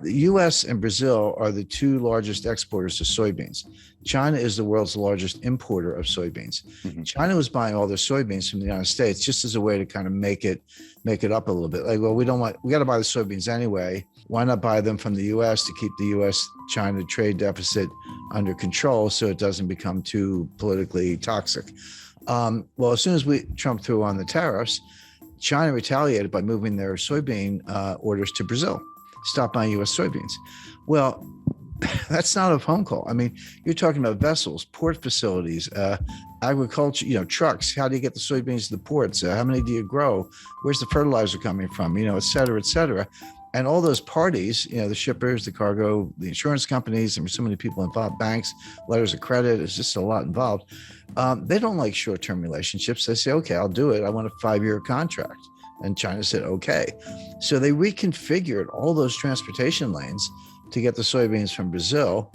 The US and Brazil are the two largest exporters of soybeans. China is the world's largest importer of soybeans. Mhm. China was buying all their soybeans from the United States just as a way to kind of make it up a little bit. Like, well, we got to buy the soybeans anyway. Why not buy them from the US to keep the US-China trade deficit under control so it doesn't become too politically toxic? Well, as soon as Trump threw on the tariffs, China retaliated by moving their soybean orders to Brazil, stop buying U.S. soybeans. Well, that's not a phone call. I mean, you're talking about vessels, port facilities, agriculture, trucks. How do you get the soybeans to the ports? How many do you grow? Where's the fertilizer coming from? Et cetera, et cetera. And all those parties, the shippers, the cargo, the insurance companies, and so many people involved, banks, letters of credit, it's just a lot involved. They don't like short-term relationships. They say, okay, I'll do it. I want a 5-year contract. And China said, okay. So they reconfigured all those transportation lanes to get the soybeans from Brazil.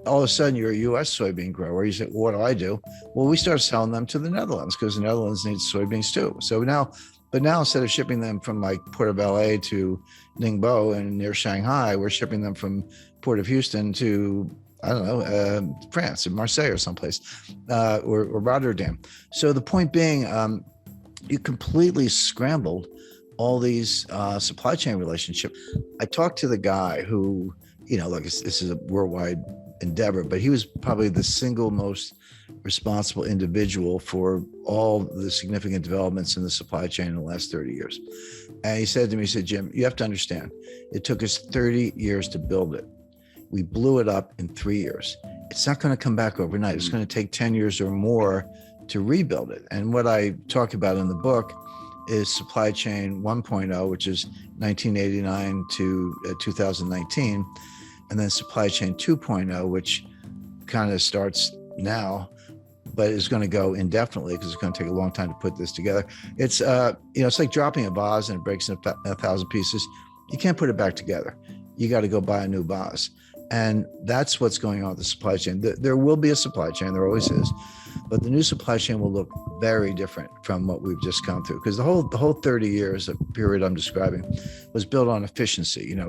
All of a sudden, you're a U.S. soybean grower. You say, well, what do? Well, we started selling them to the Netherlands because the Netherlands needs soybeans too. So now instead of shipping them from like Port of LA to Ningbo and near Shanghai, we're shipping them from Port of Houston to, I don't know, France, in Marseille or someplace, or Rotterdam. So the point being, you completely scrambled all these supply chain relationships. I talked to the guy who, this is a worldwide endeavor, but he was probably the single most responsible individual for all the significant developments in the supply chain in the last 30 years. And he said to me, Jim, you have to understand, it took us 30 years to build it. We blew it up in 3 years. It's not going to come back overnight. It's going to take 10 years or more to rebuild it. And what I talk about in the book is supply chain 1.0, which is 1989 to 2019, and then supply chain 2.0, which kind of starts now, but is going to go indefinitely because it's going to take a long time to put this together. It's it's like dropping a vase and it breaks in 1,000 pieces. You can't put it back together. You got to go buy a new vase. And that's what's going on with the supply chain. There will be a supply chain, there always is, but the new supply chain will look very different from what we've just gone through, because the whole 30 years of period I'm describing was built on efficiency,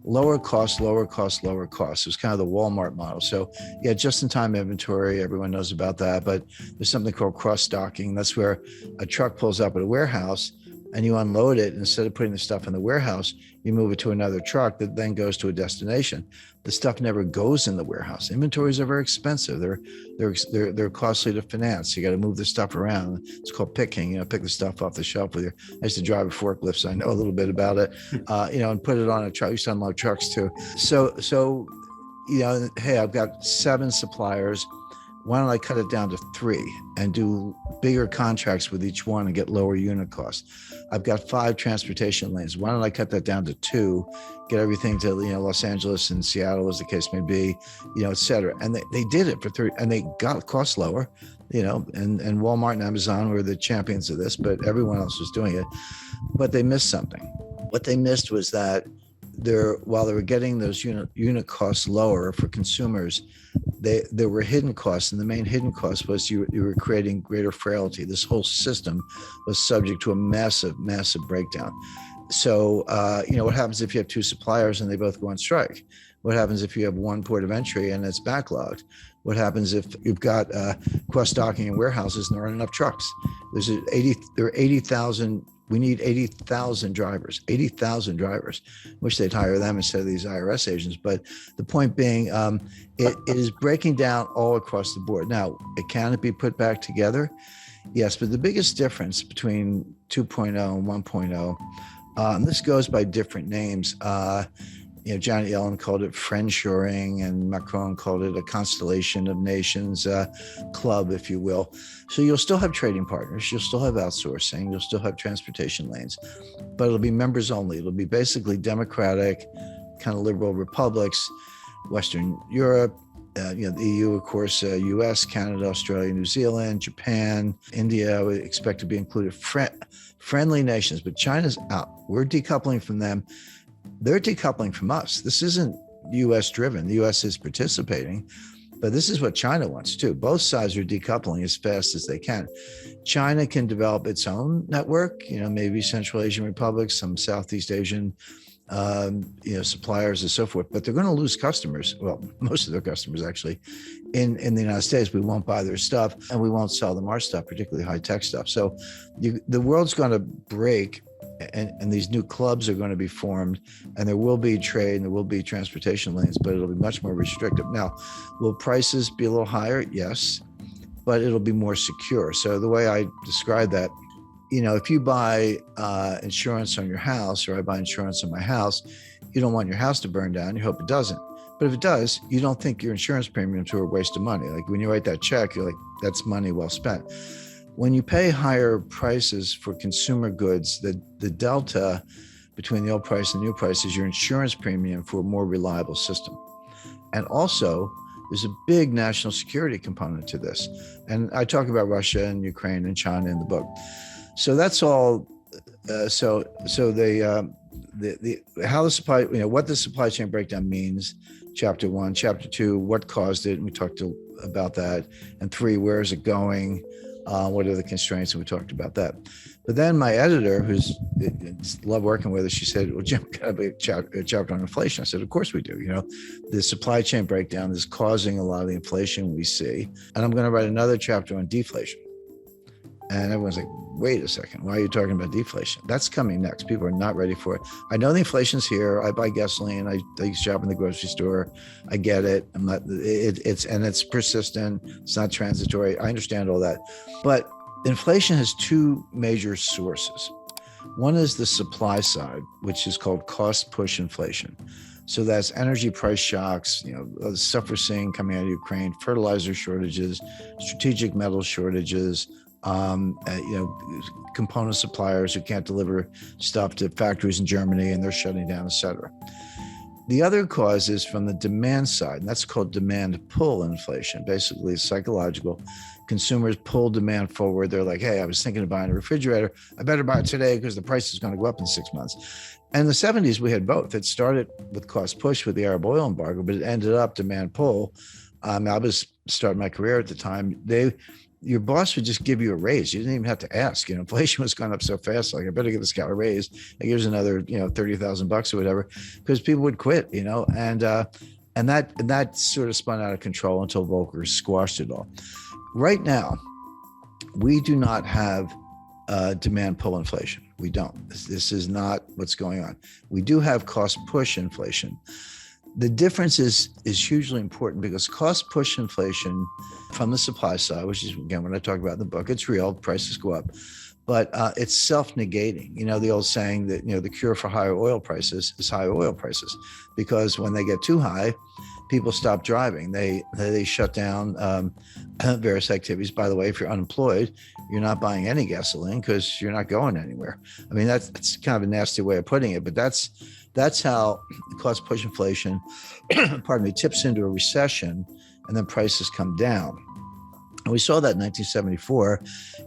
lower cost, lower cost, lower cost. It was kind of the Walmart model. So yeah, just-in-time inventory, everyone knows about that, but there's something called cross-stocking. That's where a truck pulls up at a warehouse and you unload it. Instead of putting the stuff in the warehouse, you move it to another truck that then goes to a destination. The stuff never goes in the warehouse. Inventories are very expensive. They're costly to finance. You got to move the stuff around. It's called picking. Pick the stuff off the shelf with your. I used to drive a forklift, so I know a little bit about it. And put it on a truck. I used to unload trucks too. So hey, I've got 7 suppliers. Why don't I cut it down to 3 and do bigger contracts with each one and get lower unit costs? I've got 5 transportation lanes. Why don't I cut that down to 2, get everything to Los Angeles and Seattle, as the case may be, et cetera. And they did it for 3, and they got costs lower, and Walmart and Amazon were the champions of this, but everyone else was doing it. But they missed something. What they missed was that while they were getting those unit costs lower for consumers, there were hidden costs, and the main hidden cost was you were creating greater frailty. This whole system was subject to a massive breakdown. So what happens if you have 2 suppliers and they both go on strike? What happens if you have one port of entry and it's backlogged? What happens if you've got cross-docking in warehouses and there aren't enough trucks? There are 80,000. We need 80,000 drivers, Wish they'd hire them instead of these IRS agents. But the point being, it is breaking down all across the board. Now, can it be put back together? Yes, but the biggest difference between 2.0 and 1.0, and this goes by different names. Janet Yellen called it friendshoring, and Macron called it a constellation of nations club, if you will. So you'll still have trading partners, you'll still have outsourcing, you'll still have transportation lanes, but it'll be members only. It'll be basically democratic, kind of liberal republics, Western Europe, the EU, of course, US, Canada, Australia, New Zealand, Japan, India, I would expect to be included. Friendly nations, but China's out. We're decoupling from them. They're decoupling from us. This isn't U.S. driven. The U.S. is participating, but this is what China wants too. Both sides are decoupling as fast as they can. China can develop its own network, maybe Central Asian republics, some Southeast Asian suppliers and so forth, but they're going to lose customers. Well, most of their customers actually in the United States. We won't buy their stuff and we won't sell them our stuff, particularly high tech stuff. So the world's going to break, and these new clubs are going to be formed, and there will be trade and there will be transportation lanes, but it'll be much more restrictive. Now, will prices be a little higher? Yes, but it'll be more secure. So the way I describe that, if you buy insurance on your house, or I buy insurance on my house, you don't want your house to burn down. You hope it doesn't. But if it does, you don't think your insurance premiums are a waste of money. Like when you write that check, you're like, that's money well spent. When you pay higher prices for consumer goods, the delta between the old price and the new price is your insurance premium for a more reliable system. And also, there's a big national security component to this. And I talk about Russia and Ukraine and China in the book. So that's all. So how the supply, what the supply chain breakdown means, chapter 1, chapter 2, what caused it, and we talked about that, and 3, where is it going, what are the constraints, and we talked about that. But then my editor, who's love working with us, she said, well, Jim, got to be a chapter on inflation. I said, of course we do. The supply chain breakdown is causing a lot of the inflation we see, and I'm going to write another chapter on deflation. And everyone's like, wait a second, why are you talking about deflation? That's coming next. People are not ready for it. I know the inflation's here. I buy gasoline. I shop in the grocery store. I get it. It's persistent. It's not transitory. I understand all that. But inflation has 2 major sources. One is the supply side, which is called cost push inflation. So that's energy price shocks, the stuff we're seeing coming out of Ukraine, fertilizer shortages, strategic metal shortages, component suppliers who can't deliver stuff to factories in Germany and they're shutting down, et cetera. The other cause is from the demand side, and that's called demand pull inflation. Basically, it's psychological. Consumers pull demand forward. They're like, hey, I was thinking of buying a refrigerator. I better buy it today because the price is going to go up in 6 months. And in the 70s, we had both. It started with cost push with the Arab oil embargo, but it ended up demand pull. I was starting my career at the time. Your boss would just give you a raise. You didn't even have to ask. Inflation was going up so fast. Like, I better give this guy a raise. Like, here's another, $30,000 or whatever, because people would quit. And that sort of spun out of control until Volcker squashed it all. Right now, we do not have demand pull inflation. We don't. This is not what's going on. We do have cost push inflation. The difference is hugely important because cost push inflation from the supply side, which is, again, when I talk about in the book, it's real, prices go up, but it's self-negating. The old saying that, the cure for higher oil prices is higher oil prices, because when they get too high, people stop driving. They shut down various activities. By the way, if you're unemployed, you're not buying any gasoline because you're not going anywhere. I mean, that's kind of a nasty way of putting it, but that's how cost push inflation, tips into a recession, and then prices come down. And we saw that in 1974.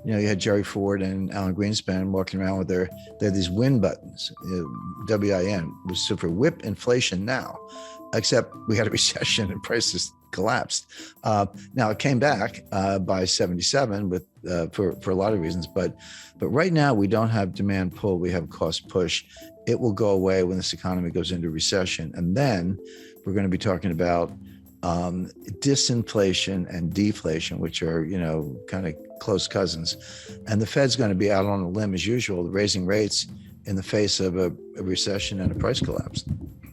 You had Jerry Ford and Alan Greenspan walking around with they had these win buttons, WIN, was for whip inflation now, except we had a recession and prices collapsed. Now it came back by 77 with for a lot of reasons, but right now we don't have demand pull, we have cost push. It will go away when this economy goes into recession, and then we're going to be talking about disinflation and deflation, which are kind of close cousins. And the Fed's going to be out on a limb as usual, raising rates in the face of a recession and a price collapse.